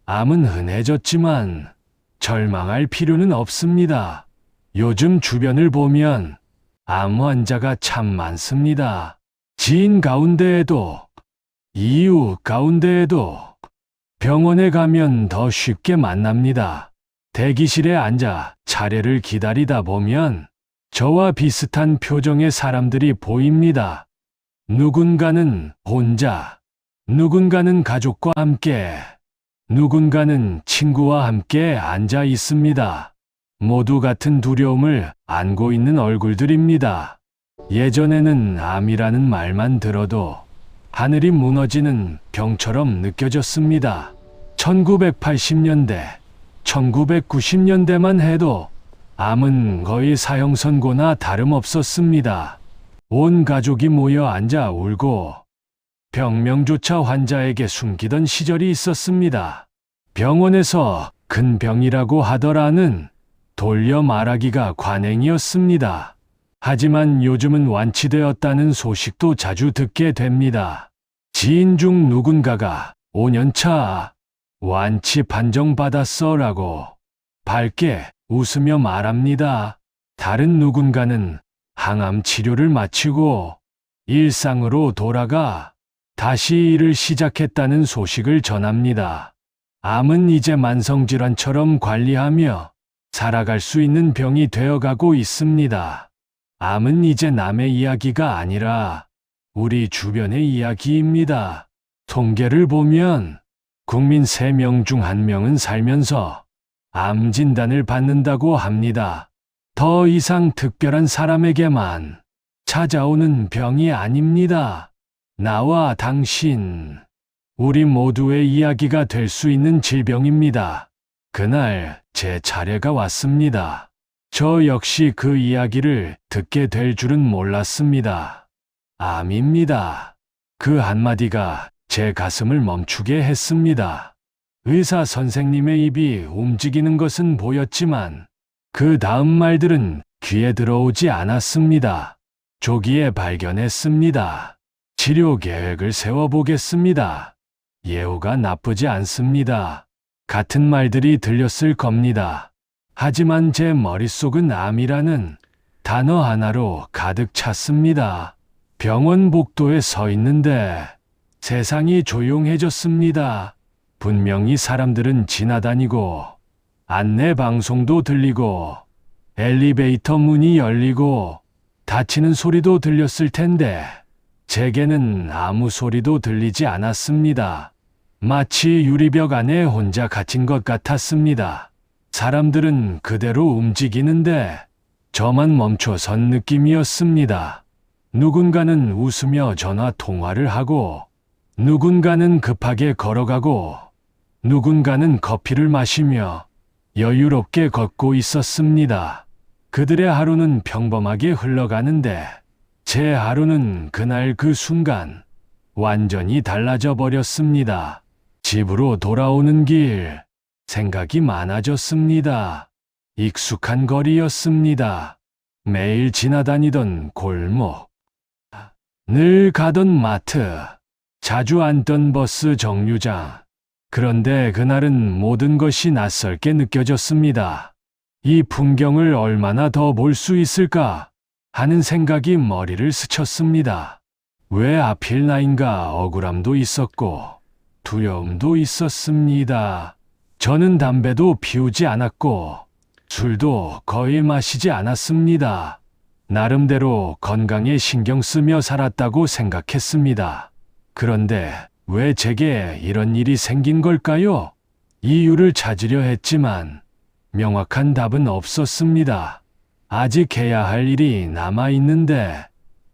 암은 흔해졌지만 절망할 필요는 없습니다. 요즘 주변을 보면 암 환자가 참 많습니다. 지인 가운데에도, 이웃 가운데에도, 병원에 가면 더 쉽게 만납니다. 대기실에 앉아 차례를 기다리다 보면 저와 비슷한 표정의 사람들이 보입니다. 누군가는 혼자, 누군가는 가족과 함께, 누군가는 친구와 함께 앉아 있습니다. 모두 같은 두려움을 안고 있는 얼굴들입니다. 예전에는 암이라는 말만 들어도 하늘이 무너지는 병처럼 느껴졌습니다. 1980년대, 1990년대만 해도 암은 거의 사형선고나 다름없었습니다. 온 가족이 모여 앉아 울고 병명조차 환자에게 숨기던 시절이 있었습니다. 병원에서 큰 병이라고 하더라는 돌려 말하기가 관행이었습니다. 하지만 요즘은 완치되었다는 소식도 자주 듣게 됩니다. 지인 중 누군가가 5년차 완치 판정받았어라고 밝게 웃으며 말합니다. 다른 누군가는 항암 치료를 마치고 일상으로 돌아가 다시 일을 시작했다는 소식을 전합니다. 암은 이제 만성질환처럼 관리하며 살아갈 수 있는 병이 되어가고 있습니다. 암은 이제 남의 이야기가 아니라 우리 주변의 이야기입니다. 통계를 보면 국민 3명 중 1명은 살면서 암 진단을 받는다고 합니다. 더 이상 특별한 사람에게만 찾아오는 병이 아닙니다. 나와 당신, 우리 모두의 이야기가 될 수 있는 질병입니다. 그날 제 차례가 왔습니다. 저 역시 그 이야기를 듣게 될 줄은 몰랐습니다. 암입니다. 그 한마디가 제 가슴을 멈추게 했습니다. 의사 선생님의 입이 움직이는 것은 보였지만 그 다음 말들은 귀에 들어오지 않았습니다. 조기에 발견했습니다. 치료 계획을 세워보겠습니다. 예후가 나쁘지 않습니다. 같은 말들이 들렸을 겁니다. 하지만 제 머릿속은 암이라는 단어 하나로 가득 찼습니다. 병원 복도에 서 있는데 세상이 조용해졌습니다. 분명히 사람들은 지나다니고 안내 방송도 들리고 엘리베이터 문이 열리고 닫히는 소리도 들렸을 텐데 제게는 아무 소리도 들리지 않았습니다. 마치 유리벽 안에 혼자 갇힌 것 같았습니다. 사람들은 그대로 움직이는데 저만 멈춰선 느낌이었습니다. 누군가는 웃으며 전화 통화를 하고 누군가는 급하게 걸어가고 누군가는 커피를 마시며 여유롭게 걷고 있었습니다. 그들의 하루는 평범하게 흘러가는데 제 하루는 그날 그 순간 완전히 달라져 버렸습니다. 집으로 돌아오는 길, 생각이 많아졌습니다. 익숙한 거리였습니다. 매일 지나다니던 골목, 늘 가던 마트, 자주 앉던 버스 정류장. 그런데 그날은 모든 것이 낯설게 느껴졌습니다. 이 풍경을 얼마나 더 볼 수 있을까 하는 생각이 머리를 스쳤습니다. 왜 하필 나인가 억울함도 있었고 두려움도 있었습니다. 저는 담배도 피우지 않았고 술도 거의 마시지 않았습니다. 나름대로 건강에 신경 쓰며 살았다고 생각했습니다. 그런데 왜 제게 이런 일이 생긴 걸까요? 이유를 찾으려 했지만 명확한 답은 없었습니다. 아직 해야 할 일이 남아 있는데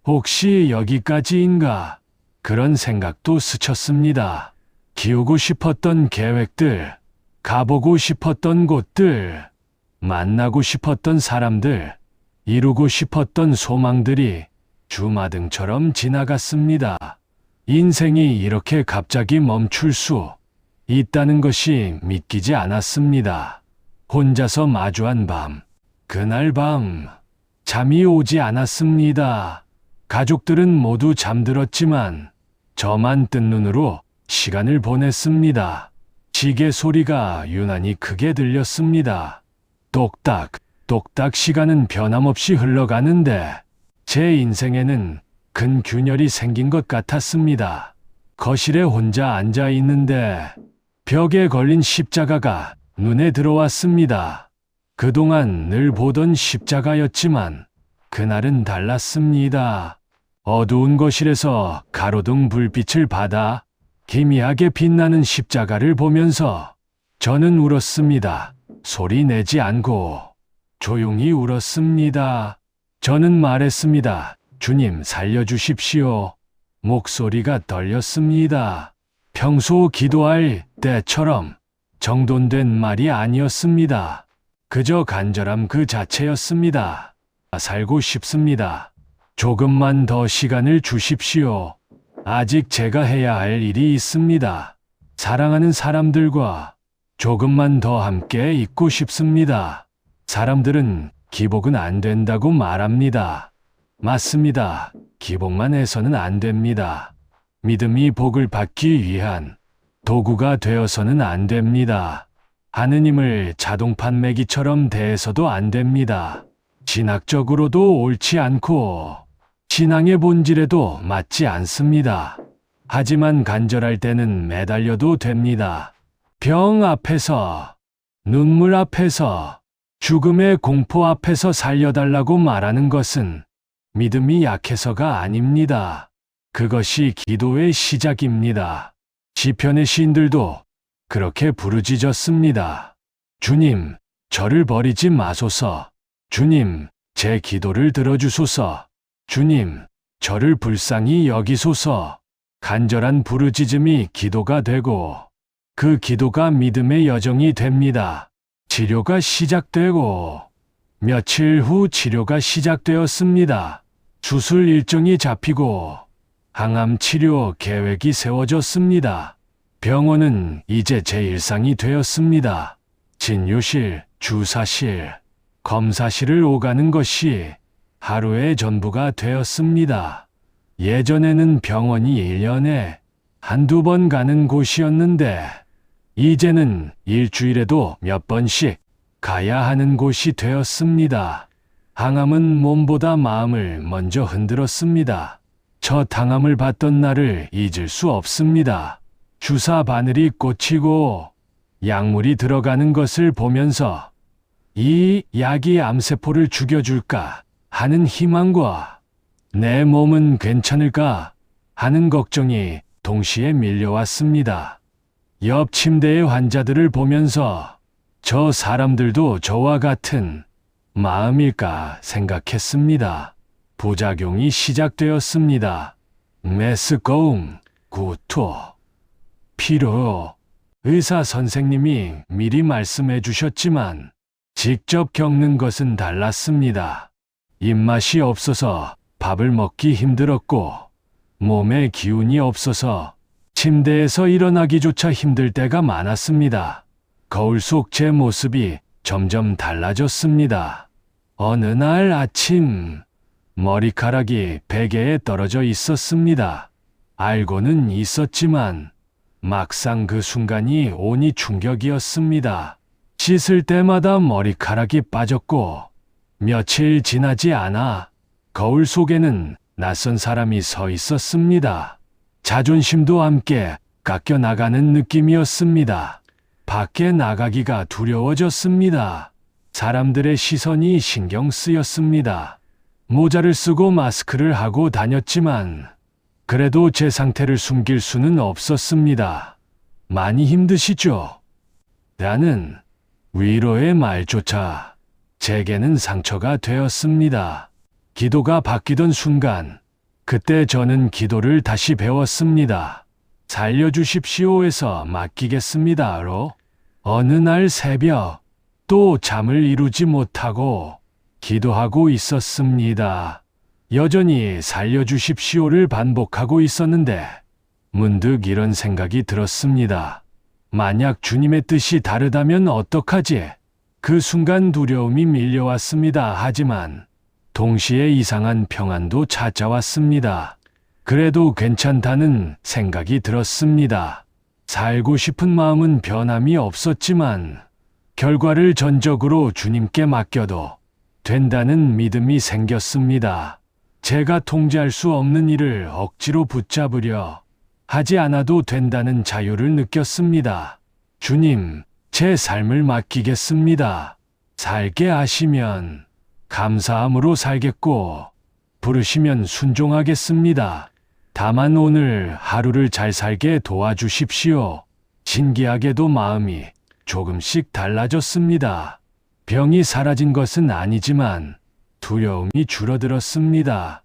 혹시 여기까지인가? 그런 생각도 스쳤습니다. 키우고 싶었던 계획들, 가보고 싶었던 곳들, 만나고 싶었던 사람들, 이루고 싶었던 소망들이 주마등처럼 지나갔습니다. 인생이 이렇게 갑자기 멈출 수 있다는 것이 믿기지 않았습니다. 혼자서 마주한 밤, 그날 밤, 잠이 오지 않았습니다. 가족들은 모두 잠들었지만 저만 뜬 눈으로 시간을 보냈습니다. 시계 소리가 유난히 크게 들렸습니다. 똑딱, 똑딱 시간은 변함없이 흘러가는데 제 인생에는 큰 균열이 생긴 것 같았습니다. 거실에 혼자 앉아 있는데 벽에 걸린 십자가가 눈에 들어왔습니다. 그동안 늘 보던 십자가였지만 그날은 달랐습니다. 어두운 거실에서 가로등 불빛을 받아 기미하게 빛나는 십자가를 보면서 저는 울었습니다. 소리 내지 않고 조용히 울었습니다. 저는 말했습니다. 주님 살려주십시오. 목소리가 떨렸습니다. 평소 기도할 때처럼 정돈된 말이 아니었습니다. 그저 간절함 그 자체였습니다. 살고 싶습니다. 조금만 더 시간을 주십시오. 아직 제가 해야 할 일이 있습니다. 사랑하는 사람들과 조금만 더 함께 있고 싶습니다. 사람들은 기복은 안 된다고 말합니다. 맞습니다. 기복만 해서는 안 됩니다. 믿음이 복을 받기 위한 도구가 되어서는 안 됩니다. 하느님을 자동 판매기처럼 대해서도 안 됩니다. 신학적으로도 옳지 않고 신앙의 본질에도 맞지 않습니다. 하지만 간절할 때는 매달려도 됩니다. 병 앞에서, 눈물 앞에서, 죽음의 공포 앞에서 살려달라고 말하는 것은 믿음이 약해서가 아닙니다. 그것이 기도의 시작입니다. 시편의 시인들도 그렇게 부르짖었습니다. 주님, 저를 버리지 마소서. 주님, 제 기도를 들어주소서. 주님, 저를 불쌍히 여기소서. 간절한 부르짖음이 기도가 되고 그 기도가 믿음의 여정이 됩니다. 치료가 시작되고 며칠 후 치료가 시작되었습니다. 수술 일정이 잡히고 항암 치료 계획이 세워졌습니다. 병원은 이제 제 일상이 되었습니다. 진료실, 주사실, 검사실을 오가는 것이 하루의 전부가 되었습니다. 예전에는 병원이 1년에 한두 번 가는 곳이었는데 이제는 일주일에도 몇 번씩 가야 하는 곳이 되었습니다. 항암은 몸보다 마음을 먼저 흔들었습니다. 첫 항암을 받던 날을 잊을 수 없습니다. 주사 바늘이 꽂히고 약물이 들어가는 것을 보면서 이 약이 암세포를 죽여줄까 하는 희망과 내 몸은 괜찮을까 하는 걱정이 동시에 밀려왔습니다. 옆 침대의 환자들을 보면서 저 사람들도 저와 같은 마음일까 생각했습니다. 부작용이 시작되었습니다. 메스꺼움, 구토, 피로. 의사 선생님이 미리 말씀해 주셨지만 직접 겪는 것은 달랐습니다. 입맛이 없어서 밥을 먹기 힘들었고 몸에 기운이 없어서 침대에서 일어나기조차 힘들 때가 많았습니다. 거울 속 제 모습이 점점 달라졌습니다. 어느 날 아침 머리카락이 베개에 떨어져 있었습니다. 알고는 있었지만 막상 그 순간이 온이 충격이었습니다. 씻을 때마다 머리카락이 빠졌고 며칠 지나지 않아 거울 속에는 낯선 사람이 서 있었습니다. 자존심도 함께 깎여나가는 느낌이었습니다. 밖에 나가기가 두려워졌습니다. 사람들의 시선이 신경 쓰였습니다. 모자를 쓰고 마스크를 하고 다녔지만 그래도 제 상태를 숨길 수는 없었습니다. 많이 힘드시죠? 라는 위로의 말조차 제게는 상처가 되었습니다. 기도가 바뀌던 순간 그때 저는 기도를 다시 배웠습니다. 살려주십시오에서 맡기겠습니다로 어느 날 새벽 또 잠을 이루지 못하고 기도하고 있었습니다. 여전히 살려주십시오를 반복하고 있었는데 문득 이런 생각이 들었습니다. 만약 주님의 뜻이 다르다면 어떡하지? 그 순간 두려움이 밀려왔습니다. 하지만 동시에 이상한 평안도 찾아왔습니다. 그래도 괜찮다는 생각이 들었습니다. 살고 싶은 마음은 변함이 없었지만 결과를 전적으로 주님께 맡겨도 된다는 믿음이 생겼습니다. 제가 통제할 수 없는 일을 억지로 붙잡으려 하지 않아도 된다는 자유를 느꼈습니다. 주님, 제 삶을 맡기겠습니다. 살게 하시면 감사함으로 살겠고 부르시면 순종하겠습니다. 다만 오늘 하루를 잘 살게 도와주십시오. 신기하게도 마음이 조금씩 달라졌습니다. 병이 사라진 것은 아니지만 두려움이 줄어들었습니다.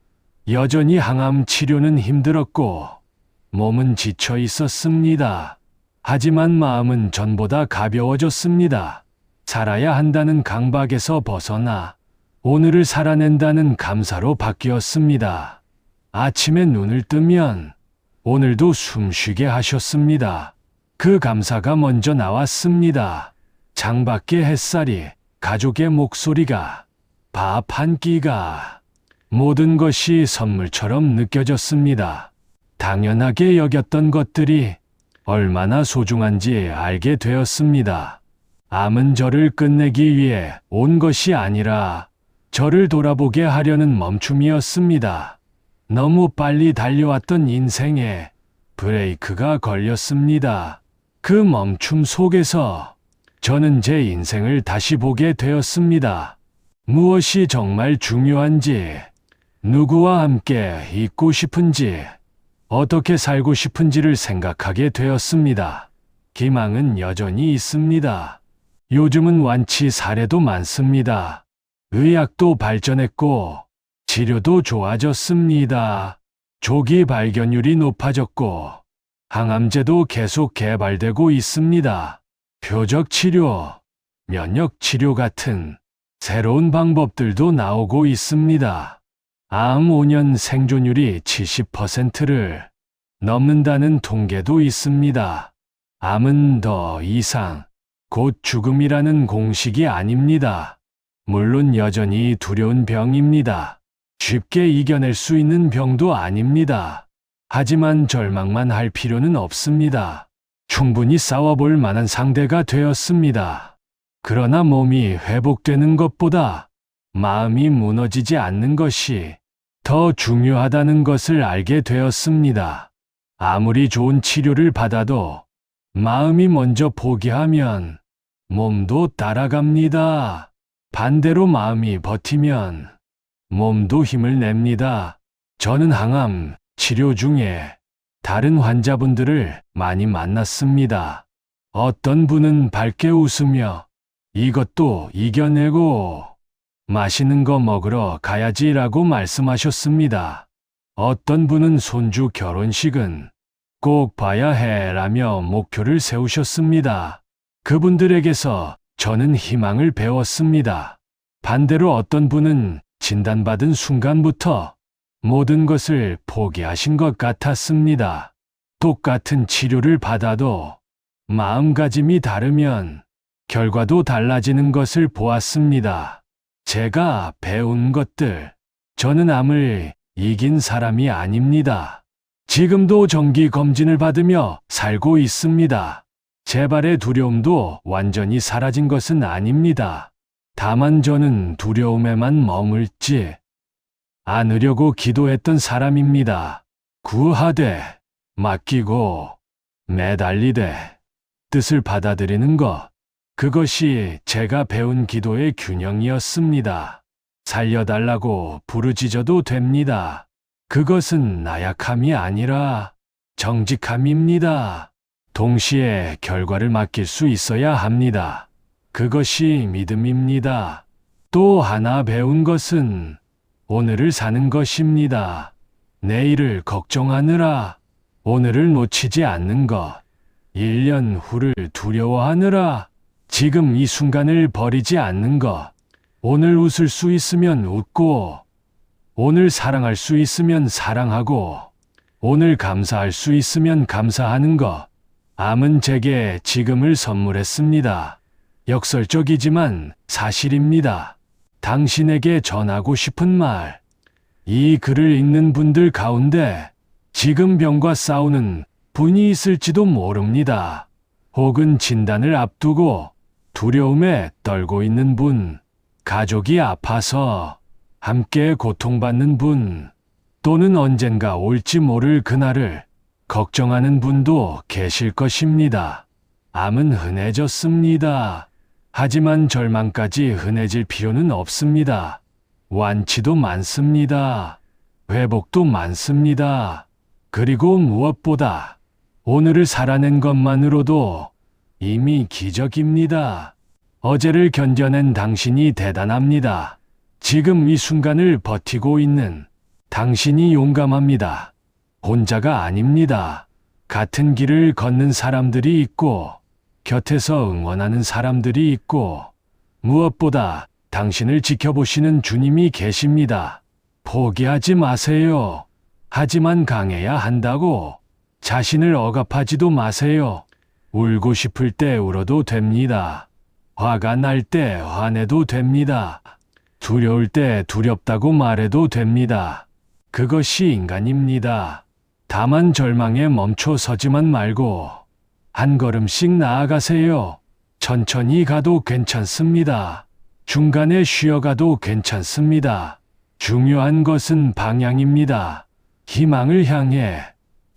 여전히 항암 치료는 힘들었고 몸은 지쳐 있었습니다. 하지만 마음은 전보다 가벼워졌습니다. 살아야 한다는 강박에서 벗어나 오늘을 살아낸다는 감사로 바뀌었습니다. 아침에 눈을 뜨면 오늘도 숨쉬게 하셨습니다. 그 감사가 먼저 나왔습니다. 창밖의 햇살이, 가족의 목소리가, 밥 한 끼가, 모든 것이 선물처럼 느껴졌습니다. 당연하게 여겼던 것들이 얼마나 소중한지 알게 되었습니다. 암은 저를 끝내기 위해 온 것이 아니라 저를 돌아보게 하려는 멈춤이었습니다. 너무 빨리 달려왔던 인생에 브레이크가 걸렸습니다. 그 멈춤 속에서 저는 제 인생을 다시 보게 되었습니다. 무엇이 정말 중요한지, 누구와 함께 있고 싶은지, 어떻게 살고 싶은지를 생각하게 되었습니다. 기망은 여전히 있습니다. 요즘은 완치 사례도 많습니다. 의학도 발전했고 치료도 좋아졌습니다. 조기 발견율이 높아졌고 항암제도 계속 개발되고 있습니다. 표적 치료, 면역 치료 같은 새로운 방법들도 나오고 있습니다. 암 5년 생존율이 70%를 넘는다는 통계도 있습니다. 암은 더 이상 곧 죽음이라는 공식이 아닙니다. 물론 여전히 두려운 병입니다. 쉽게 이겨낼 수 있는 병도 아닙니다. 하지만 절망만 할 필요는 없습니다. 충분히 싸워볼 만한 상대가 되었습니다. 그러나 몸이 회복되는 것보다 마음이 무너지지 않는 것이 더 중요하다는 것을 알게 되었습니다. 아무리 좋은 치료를 받아도 마음이 먼저 포기하면 몸도 따라갑니다. 반대로 마음이 버티면 몸도 힘을 냅니다. 저는 항암 치료 중에 다른 환자분들을 많이 만났습니다. 어떤 분은 밝게 웃으며 이것도 이겨내고 맛있는 거 먹으러 가야지라고 말씀하셨습니다. 어떤 분은 손주 결혼식은 꼭 봐야 해라며 목표를 세우셨습니다. 그분들에게서 저는 희망을 배웠습니다. 반대로 어떤 분은 진단받은 순간부터 모든 것을 포기하신 것 같았습니다. 똑같은 치료를 받아도 마음가짐이 다르면 결과도 달라지는 것을 보았습니다. 제가 배운 것들, 저는 암을 이긴 사람이 아닙니다. 지금도 정기 검진을 받으며 살고 있습니다. 재발의 두려움도 완전히 사라진 것은 아닙니다. 다만 저는 두려움에만 머물지 않으려고 기도했던 사람입니다. 구하되, 맡기고, 매달리되, 뜻을 받아들이는 것. 그것이 제가 배운 기도의 균형이었습니다. 살려달라고 부르짖어도 됩니다. 그것은 나약함이 아니라 정직함입니다. 동시에 결과를 맡길 수 있어야 합니다. 그것이 믿음입니다. 또 하나 배운 것은 오늘을 사는 것입니다. 내일을 걱정하느라 오늘을 놓치지 않는 것. 1년 후를 두려워하느라 지금 이 순간을 버리지 않는 것. 오늘 웃을 수 있으면 웃고, 오늘 사랑할 수 있으면 사랑하고, 오늘 감사할 수 있으면 감사하는 것. 암은 제게 지금을 선물했습니다. 역설적이지만 사실입니다. 당신에게 전하고 싶은 말. 이 글을 읽는 분들 가운데 지금 병과 싸우는 분이 있을지도 모릅니다. 혹은 진단을 앞두고 두려움에 떨고 있는 분, 가족이 아파서 함께 고통받는 분, 또는 언젠가 올지 모를 그날을 걱정하는 분도 계실 것입니다. 암은 흔해졌습니다. 하지만 절망까지 흔해질 필요는 없습니다. 완치도 많습니다. 회복도 많습니다. 그리고 무엇보다 오늘을 살아낸 것만으로도 이미 기적입니다. 어제를 견뎌낸 당신이 대단합니다. 지금 이 순간을 버티고 있는 당신이 용감합니다. 혼자가 아닙니다. 같은 길을 걷는 사람들이 있고, 곁에서 응원하는 사람들이 있고, 무엇보다 당신을 지켜보시는 주님이 계십니다. 포기하지 마세요. 하지만 강해야 한다고 자신을 억압하지도 마세요. 울고 싶을 때 울어도 됩니다. 화가 날 때 화내도 됩니다. 두려울 때 두렵다고 말해도 됩니다. 그것이 인간입니다. 다만 절망에 멈춰 서지만 말고 한 걸음씩 나아가세요. 천천히 가도 괜찮습니다. 중간에 쉬어가도 괜찮습니다. 중요한 것은 방향입니다. 희망을 향해,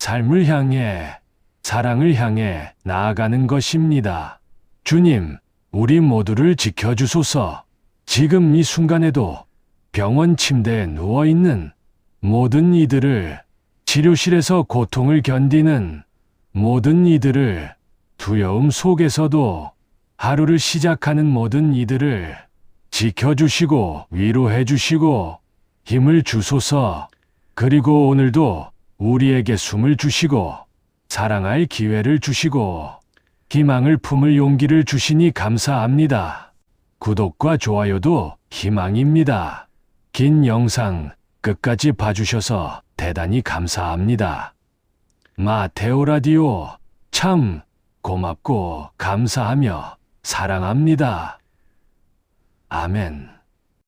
삶을 향해, 사랑을 향해 나아가는 것입니다. 주님, 우리 모두를 지켜주소서. 지금 이 순간에도 병원 침대에 누워있는 모든 이들을, 치료실에서 고통을 견디는 모든 이들을, 두려움 속에서도 하루를 시작하는 모든 이들을 지켜주시고 위로해 주시고 힘을 주소서. 그리고 오늘도 우리에게 숨을 주시고 사랑할 기회를 주시고 희망을 품을 용기를 주시니 감사합니다. 구독과 좋아요도 희망입니다. 긴 영상 끝까지 봐주셔서 대단히 감사합니다. 마테오 라디오 참 고맙고 감사하며 사랑합니다. 아멘.